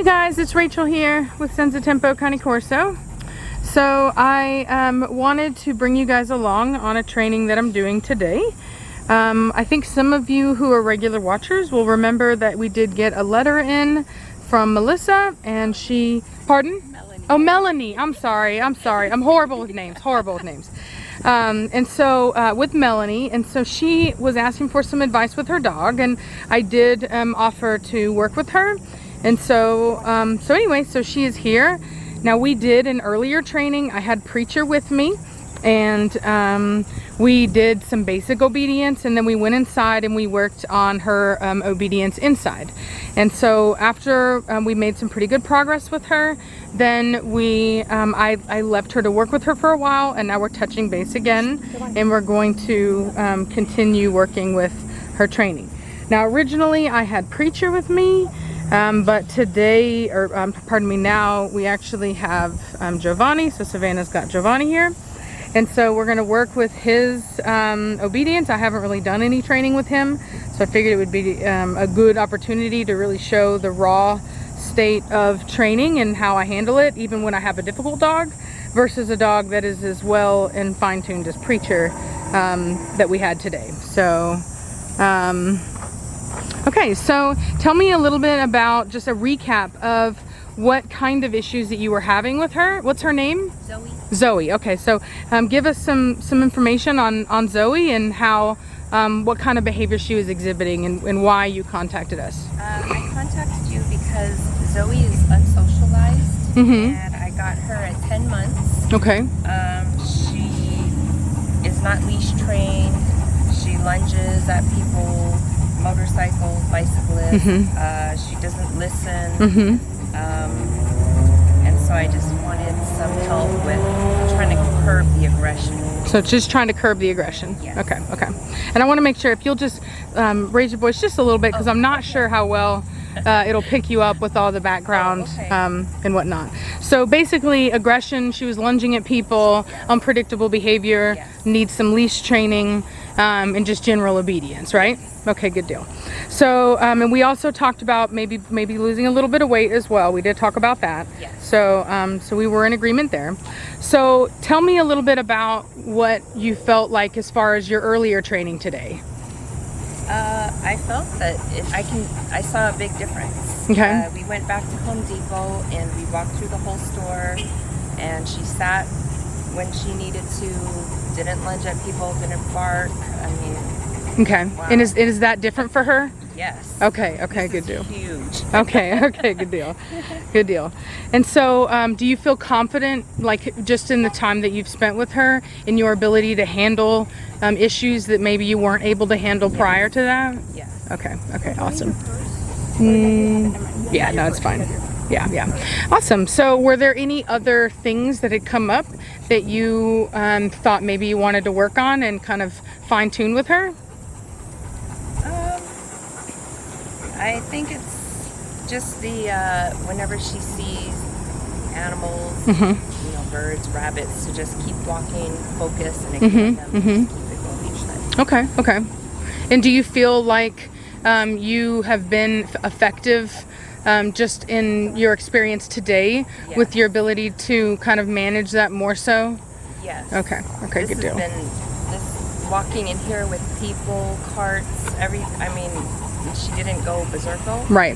guys, it's Rachel here with Senza Tempo Cane Corso. So I wanted to bring you guys along on a training that I'm doing today. I think some of you who are regular watchers will remember that we did get a letter in from Melissa, and she, pardon? Melanie. Oh, Melanie. I'm sorry. I'm horrible with names. And so with Melanie, and so she was asking for some advice with her dog, and I did offer to work with her. And so anyway, so she is here. Now, we did an earlier training. I had Preacher with me, and we did some basic obedience, and then we went inside and we worked on her obedience inside. And so after we made some pretty good progress with her, then I left her to work with her for a while, and now we're touching base again, and we're going to continue working with her training. Now, originally I had Preacher with me, but today, pardon me, now we actually have Giovanni. So Savannah's got Giovanni here. And so we're going to work with his obedience. I haven't really done any training with him, so I figured it would be a good opportunity to really show the raw state of training and how I handle it, even when I have a difficult dog, versus a dog that is as well and fine-tuned as Preacher that we had today. So, okay, so tell me a little bit about just a recap of what kind of issues that you were having with her. What's her name? Zoey. Zoey. Okay, so give us some information on Zoey and how what kind of behavior she was exhibiting and why you contacted us. I contacted you because Zoey is unsocialized, and I got her at 10 months. Okay. She is not leash trained. She lunges at people, motorcycles, bicyclists. She doesn't listen. And so I just wanted some help with trying to curb the aggression. So just trying to curb the aggression. Yes. Okay. And I want to make sure if you'll just raise your voice just a little bit, because I'm not sure how well it'll pick you up with all the background and whatnot. So basically, aggression, she was lunging at people, unpredictable behavior, needs some leash training, and just general obedience, right? Okay, good deal. So, and we also talked about maybe losing a little bit of weight as well. We did talk about that. Yes. So, so we were in agreement there. So tell me a little bit about what you felt like as far as your earlier training today. I felt that I saw a big difference. Okay. We went back to Home Depot and we walked through the whole store, and she sat when she needed to, didn't lunge at people, didn't bark. I mean, okay. Wow. And is that different for her? Yes. Okay, This good is deal. Huge. Okay, good deal. Good deal. And so, do you feel confident, like just in the time that you've spent with her, in your ability to handle issues that maybe you weren't able to handle prior to that? Yes. Okay, awesome. Yeah, no, it's fine. Yeah. Awesome. So were there any other things that had come up that you thought maybe you wanted to work on and kind of fine tune with her? I think it's just the whenever she sees animals, birds, rabbits, to just keep walking, focus, and ignore them. Just keep it going each time. Okay. And do you feel like you have been effective just in your experience today with your ability to kind of manage that more so? Yes. Okay, good deal. This walking in here with people, carts, she didn't go berserko. Right.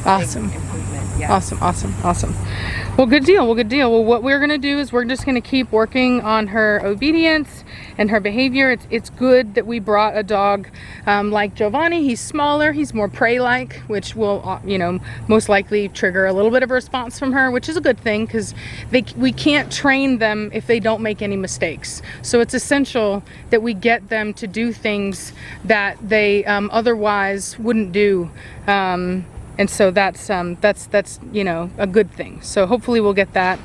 Awesome. Big improvement. Yeah. Awesome. Well, good deal. Well, what we're going to do is we're just going to keep working on her obedience and her behavior. It's good that we brought a dog like Giovanni. He's smaller, he's more prey-like, which will most likely trigger a little bit of a response from her, which is a good thing, because we can't train them if they don't make any mistakes. So it's essential that we get them to do things that they otherwise wouldn't do. And so that's a good thing. So hopefully we'll get that.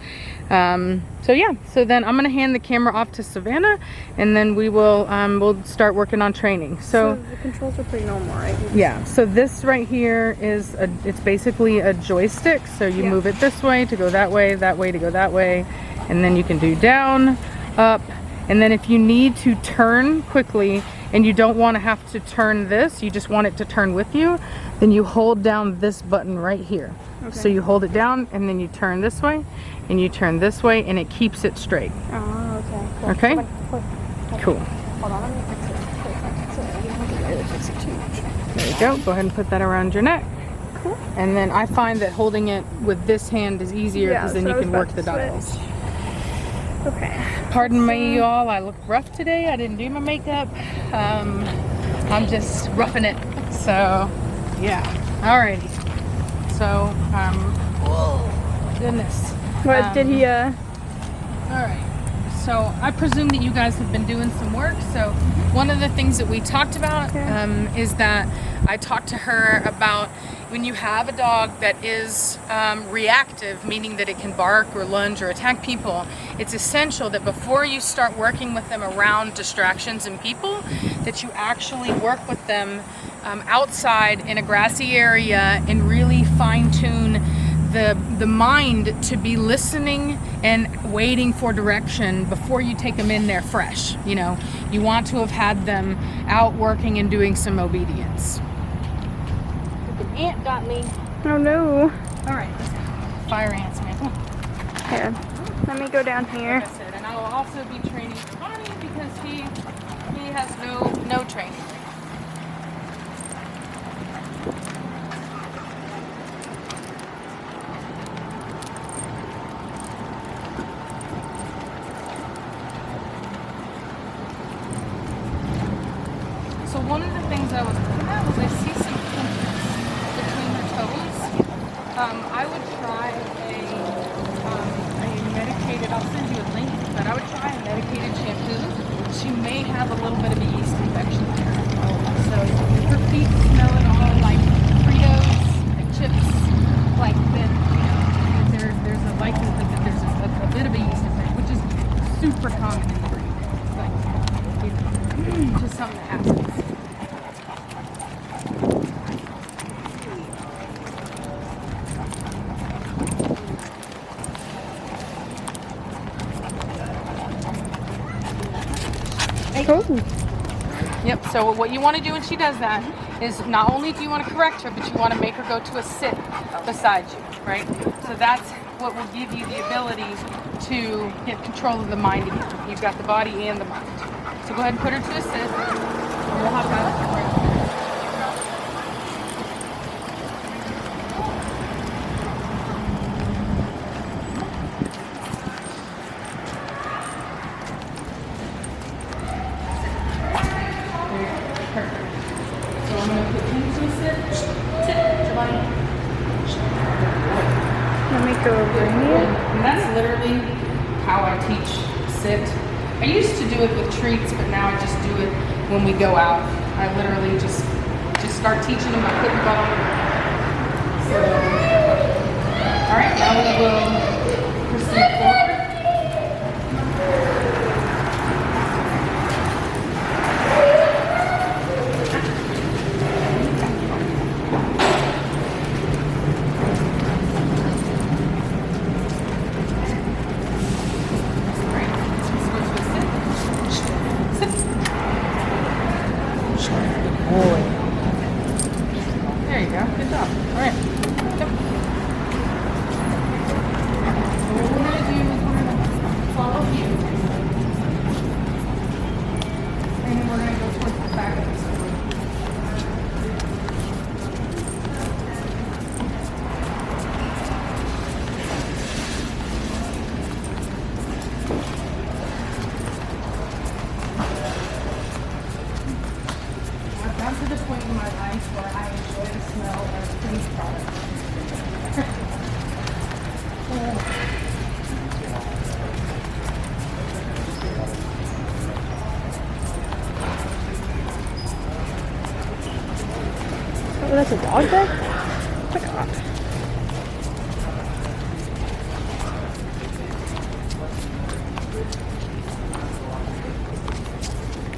So then I'm gonna hand the camera off to Savannah, and then we'll start working on training. So the controls are pretty normal, right? Yeah. So this right here is it's basically a joystick. So you move it this way to go that way to go that way, and then you can do down, up, and then if you need to turn quickly and you don't want to have to turn this, you just want it to turn with you, then you hold down this button right here. Okay. So you hold it down and then you turn this way and you turn this way and it keeps it straight. Oh, okay. Cool. Okay? Hold on. Cool. Hold on, let me fix it. There you go. Go ahead and put that around your neck. Cool. And then I find that holding it with this hand is easier because then you can work the dials. Okay. Pardon me, y'all. I look rough today. I didn't do my makeup. I'm just roughing it. So, yeah. Alrighty. So, whoa, goodness. What did he, Alright. So, I presume that you guys have been doing some work. So, one of the things that we talked about is that I talked to her about when you have a dog that is reactive, meaning that it can bark or lunge or attack people, it's essential that before you start working with them around distractions and people, that you actually work with them outside in a grassy area and really fine-tune the mind to be listening and waiting for direction before you take them in there fresh. You know, you want to have had them out working and doing some obedience. An ant got me. oh no. All right, fire ants, man. Here, let me go down here. Like I said, and I will also be training Bonnie because he has no training. So one of the things I was looking at was I see some pimples between her toes. I would try a medicated, I'll send you a link, but I would try a medicated shampoo. She may have a little bit of a yeast infection there. So if her feet smell at all like Fritos and chips, like then, you know, there's a likelihood that there's a bit of a yeast infection, which is super common in the breed. Like, you know, just something that happens. Oh. Yep, so what you want to do when she does that is not only do you want to correct her, but you want to make her go to a sit beside you, right? So that's what will give you the ability to get control of the mind again. You've got the body and the mind. So go ahead and put her to a sit. And we'll have that. So I'm going to put him to a sit. Sit, Giovanni. Let me go over here. And that's literally how I teach sit. I used to do it with treats, but now I just do it when we go out. I literally just start teaching them by putting the ball on the ground. So, all right, now we will proceed forward. There you go. Good job. All right. Yep. So what we're going to do is we're going to follow you. And then we're going to go towards the back of the circle. I've gotten to the point in my life where I enjoy the smell of clean products. Oh, that's a dog bed? Oh my god.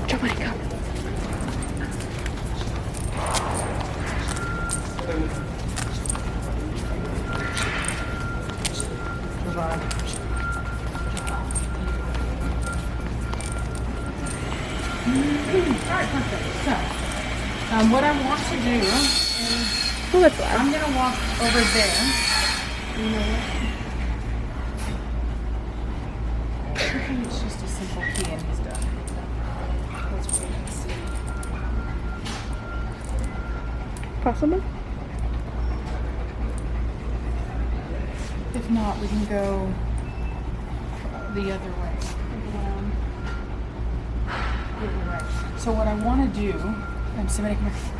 Giovanni, come. Alright, perfect. So, what I want to do is Oh, that's loud. I'm going to walk over there You know what? I think it's just a simple key and he's done. Let's wait and see. Possible? If not, we can go the other way. The other way. So what I want to do, somebody come here,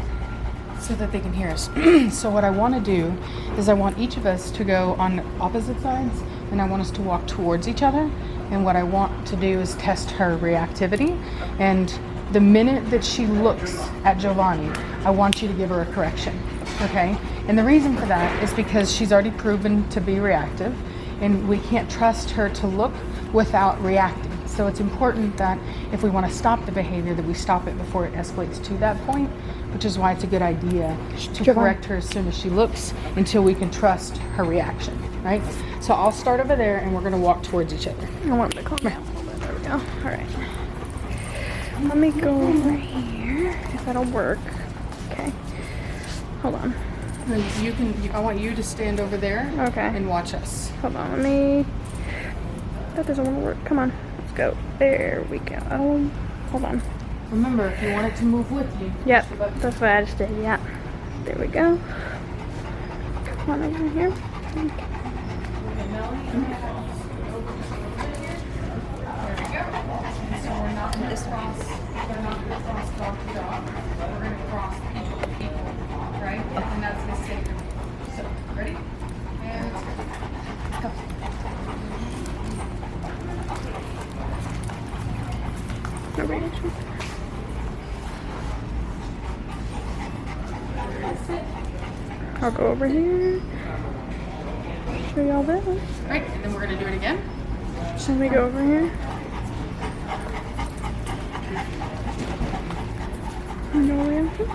so that they can hear us. So what I want to do is I want each of us to go on opposite sides, and I want us to walk towards each other. And what I want to do is test her reactivity. And the minute that she looks at Giovanni, I want you to give her a correction. Okay? And the reason for that is because she's already proven to be reactive, and we can't trust her to look without reacting. So it's important that if we want to stop the behavior, that we stop it before it escalates to that point, which is why it's a good idea to correct her as soon as she looks until we can trust her reaction, right? So I'll start over there and we're going to walk towards each other. I want them to calm down a little bit. There we go. All right. Let me go over here if that'll work. Okay. Hold on. I want you to stand over there Okay. and watch us. Hold on. Let me. That doesn't want to work. Come on. Let's go. There we go. Hold on. Remember, if you want it to move with you. Yep. push the button. That's what I just did. Yeah. There we go. Come on over here. Okay, Melanie, and there we go. And so we're not going to cross. We're not going to cross dog to dog. We're going to cross people to people, right? And that's going to save your people. So, ready? And go. No reaction. I'll go over here. Show y'all this. Right, and then we're going to do it again. Should we go over here? No reaction.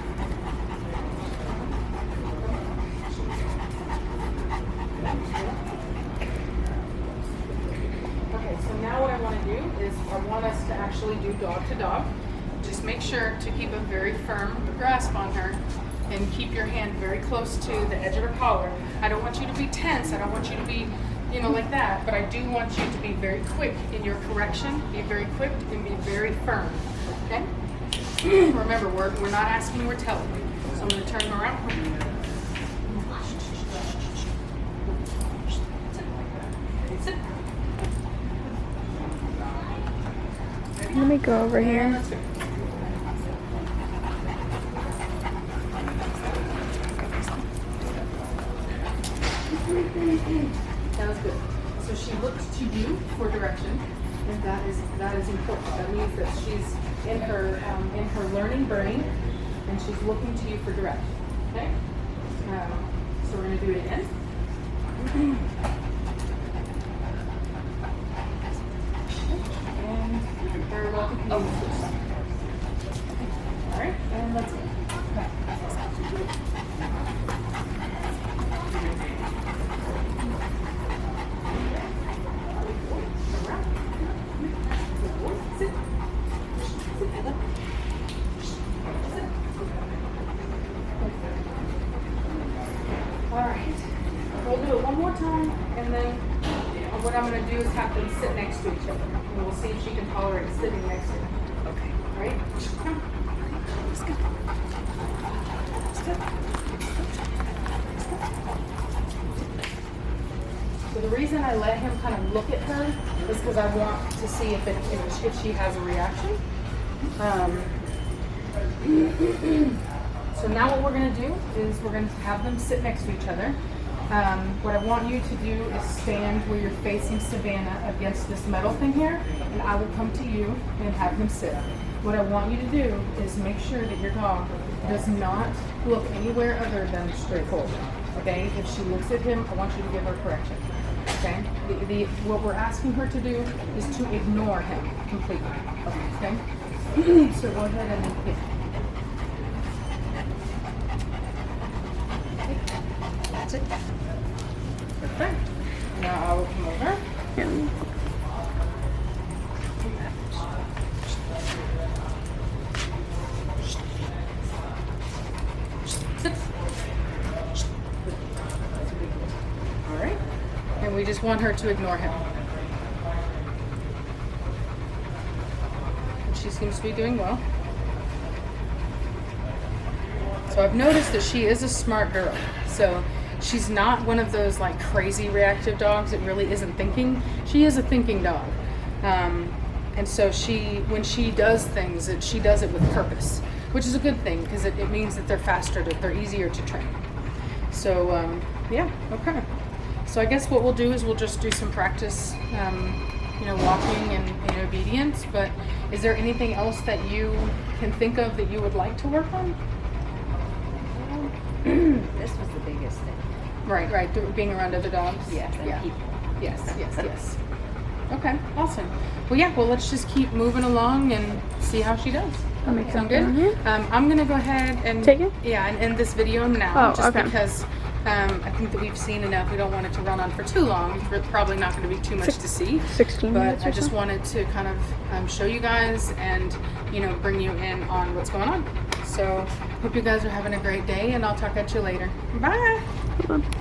Okay, so now what I want to do is I want us to actually do dog to dog. Just make sure to keep a very firm grasp on her and keep your hand very close to the edge of her collar. I don't want you to be tense. I don't want you to be, like that, but I do want you to be very quick in your correction. Be very quick and be very firm, okay? Remember, we're not asking, we're telling. So I'm going to turn them around. Sit. Let me go over And here. let's go. That was good. So she looks to you for direction, and that is important. That means that she's in her learning brain, and she's looking to you for direction. Okay. So we're going to do it again. And very well. All right, and let's go. Alright, we'll do it one more time, and then what I'm going to do is have them sit next to each other, and we'll see if she can tolerate sitting next to them. Okay. Alright? Come. Let's go. Let's go. So the reason I let him kind of look at her is because I want to see if she has a reaction. So now what we're going to do is we're going to have them sit next to each other. What I want you to do is stand where you're facing Savannah against this metal thing here, and I will come to you and have him sit. What I want you to do is make sure that your dog does not look anywhere other than straight forward. Okay? If she looks at him, I want you to give her correction. Okay? What we're asking her to do is to ignore him completely. Okay? So go ahead and that's it. Perfect. Now I will come over. Sit. All right. we just want her to ignore him. And she seems to be doing well. So I've noticed that she is a smart girl. So she's not one of those like crazy reactive dogs that really isn't thinking. She is a thinking dog. And so when she does things, she does it with purpose, which is a good thing because it means that they're faster, they're easier to train. So yeah, okay. So I guess what we'll do is we'll just do some practice, walking and in obedience. But is there anything else that you can think of that you would like to work on? This was the biggest thing. Right. Being around other dogs. Yes, and Yeah. people. Yes. Okay, awesome. Well, let's just keep moving along and see how she does. That makes Sound sense. good? I'm gonna go ahead and Take it? Yeah, and end this video now, Oh, just okay. because I think that we've seen enough. We don't want it to run on for too long. It's probably not going to be too much to see. 16 But minutes I or just so. wanted to kind of show you guys and bring you in on what's going on. So hope you guys are having a great day, and I'll talk at you later. Bye.